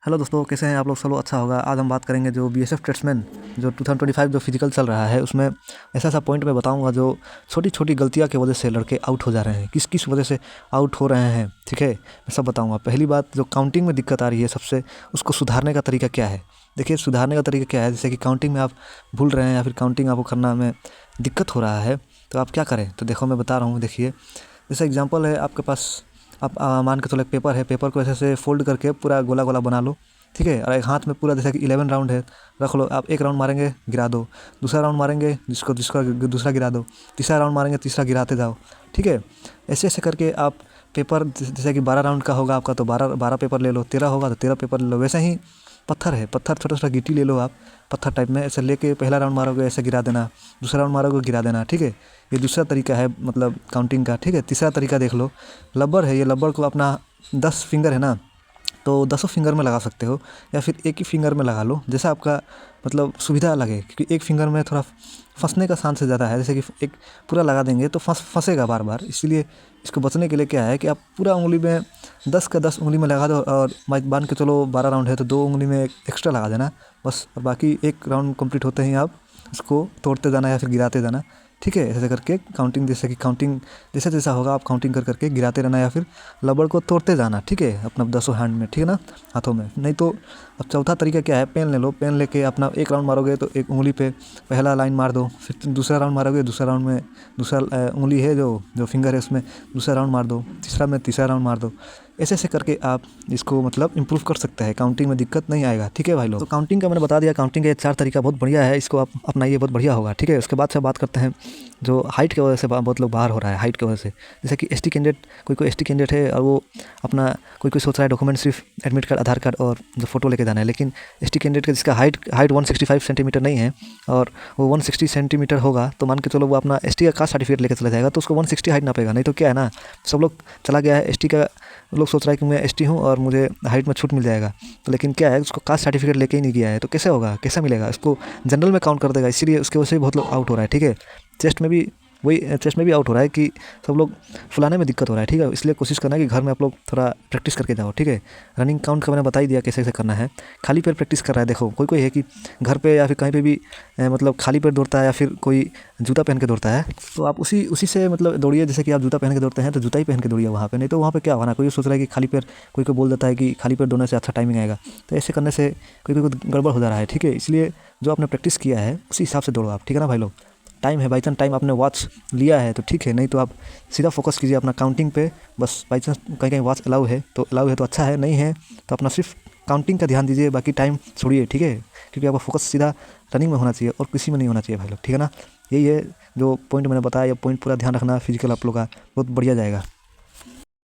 Hello दोस्तों, कैसे हैं आप लोग? सब लोग अच्छा होगा। आज हम बात करेंगे जो बीएसएफ ट्रेड्समैन जो 2025 जो फिजिकल चल रहा है, उसमें ऐसा ऐसा पॉइंट मैं बताऊंगा जो छोटी छोटी गलतियां की वजह से लड़के आउट हो जा रहे हैं। किस किस वजह से आउट हो रहे हैं, ठीक है, मैं सब बताऊंगा। पहली बात, जो काउंटिंग में दिक्कत आ रही है सबसे, उसको सुधारने का तरीका क्या है। देखिए, सुधारने का तरीका क्या है। जैसे कि काउंटिंग में आप भूल रहे हैं या फिर काउंटिंग आपको करना में दिक्कत हो रहा है, तो आप क्या करें। तो देखो, मैं बता रहा हूँ। देखिए, जैसे एग्जांपल है आपके पास, आप मान के चलो एक पेपर है। पेपर को ऐसे ऐसे फोल्ड करके पूरा गोला गोला बना लो, ठीक है। और एक हाथ में पूरा, जैसे कि 11 राउंड है, रख लो। आप एक राउंड मारेंगे, गिरा दो। दूसरा राउंड मारेंगे, जिसको जिसका दूसरा गिरा दो। तीसरा राउंड मारेंगे, तीसरा गिराते जाओ, ठीक है। ऐसे ऐसे करके आप पेपर, जैसे कि 12 राउंड का होगा आपका, तो 12 12 पेपर ले लो। 13 होगा तो 13 पेपर ले लो। वैसे ही पत्थर है, पत्थर छोटा छोटा गिट्टी ले लो आप, पत्थर टाइप में ऐसे लेके पहला राउंड मारोगे, ऐसे गिरा देना। दूसरा राउंड मारोगे, गिरा देना, ठीक है। ये दूसरा तरीका है, मतलब काउंटिंग का, ठीक है। तीसरा तरीका देख लो, लब्बर है। ये लब्बर को अपना 10 फिंगर है ना, तो 10 फिंगर में लगा सकते हो, या फिर एक ही फिंगर में लगा लो, जैसा आपका मतलब सुविधा लगे। क्योंकि एक फिंगर में थोड़ा फंसने का चांस ज़्यादा है। जैसे कि एक पूरा लगा देंगे तो फंसेगा बार बार। इसलिए इसको बचने के लिए क्या है कि आप पूरा उंगली में 10 का 10 उंगली में लगा दो, और मान के चलो 12 राउंड है तो 2 उंगली में एक्स्ट्रा लगा देना बस। और बाकी एक राउंड कंप्लीट होते ही आप इसको तोड़ते जाना या फिर गिराते जाना, ठीक है। ऐसे करके काउंटिंग, जैसे कि काउंटिंग जैसा जैसा होगा आप काउंटिंग कर करके गिराते रहना, या फिर रबड़ को तोड़ते जाना, ठीक है, अपना 10 हैंड में, ठीक है ना, हाथों में। नहीं तो अब चौथा तरीका क्या है, पेन ले लो। पेन लेके अपना एक राउंड मारोगे तो एक उंगली पे पहला लाइन मार दो, फिर दूसरा राउंड मारोगे, दूसरा राउंड में दूसरा उंगली है जो जो फिंगर है उसमें दूसरा राउंड मार दो, तीसरा में तीसरा राउंड मार दो। ऐसे ऐसे करके आप इसको मतलब इम्प्रूव कर सकते हैं। काउंटिंग में दिक्कत नहीं आएगा, ठीक है भाई लोग। तो काउंटिंग का मैंने बता दिया। काउंटिंग का ये 4 तरीका बहुत बढ़िया है, इसको आप अपनाइए, बहुत बढ़िया होगा, ठीक है। उसके बाद से बात करते हैं जो हाइट की वजह से बहुत लोग बाहर हो रहा है, हाइट की वजह से। जैसे कि एसटी कैंडिडेट, कोई एसटी कैंडिडेट है और वो अपना कोई सोच रहा है डॉक्यूमेंट सिर्फ एडमिट कार्ड, आधार कार्ड और जो फोटो लेके जाना है। लेकिन एसटी कैंडिडेट का जिसका हाइट 165 सेंटीमीटर नहीं है और वो 160 सेंटीमीटर होगा, तो मान के चलो वो अपना एसटी का कास्ट सर्टिफिकेट लेकर चला जाएगा, तो उसको 160 हाइट नापेगा। नहीं तो क्या है ना, सब लोग चला गया है एसटी का, लोग सोच रहा है कि मैं एसटी हूँ और मुझे हाइट में छूट मिल जाएगा। तो लेकिन क्या है, उसको कास्ट सर्टिफिकेट लेके ही नहीं गया है, तो कैसे होगा, कैसा मिलेगा? इसको जनरल में काउंट कर देगा। इसीलिए उसके वजह से बहुत लोग आउट हो रहा है, ठीक है। चेस्ट में भी चेस्ट में भी आउट हो रहा है कि सब लोग फुलाने में दिक्कत हो रहा है, ठीक है। इसलिए कोशिश करना है कि घर में आप लोग थोड़ा प्रैक्टिस करके जाओ, ठीक है। रनिंग काउंट का मैंने बता ही दिया कैसे कैसे करना है। खाली पैर प्रैक्टिस कर रहा है। देखो, कोई कोई है कि घर पे या फिर कहीं पे भी मतलब खाली पैर दौड़ता है, या फिर कोई जूता पहन के दौड़ता है, तो आप उसी उसी से मतलब दौड़िए। जैसे कि आप जूता पहन के दौड़ते हैं तो जूता ही पहन के दौड़िए वहाँ पे। नहीं तो वहाँ पे क्या होगा ना, कोई सोच रहा है कि खाली पैर, कोई को बोल देता है कि खाली पैर दौड़ने से अच्छा टाइमिंग आएगा, तो ऐसे करने से कोई कोई गड़बड़ हो जा रहा है, ठीक है। इसलिए जो आपने प्रैक्टिस किया है उसी हिसाब से दौड़ो आप, ठीक है ना भाई लोग। टाइम है, बाई चांस टाइम आपने वॉच लिया है तो ठीक है, नहीं तो आप सीधा फोकस कीजिए अपना काउंटिंग पे। बस बाई चांस कहीं कहीं वॉच अलाउ है तो अच्छा है, नहीं है तो अपना सिर्फ काउंटिंग का ध्यान दीजिए, बाकी टाइम छोड़िए, ठीक है। क्योंकि आपका फोकस सीधा रनिंग में होना चाहिए और किसी में नहीं होना चाहिए भाई लोग, ठीक है ना। यही है जो पॉइंट मैंने बताया। ये पॉइंट पूरा ध्यान रखना, फिजिकल आप लोग का बहुत बढ़िया जाएगा।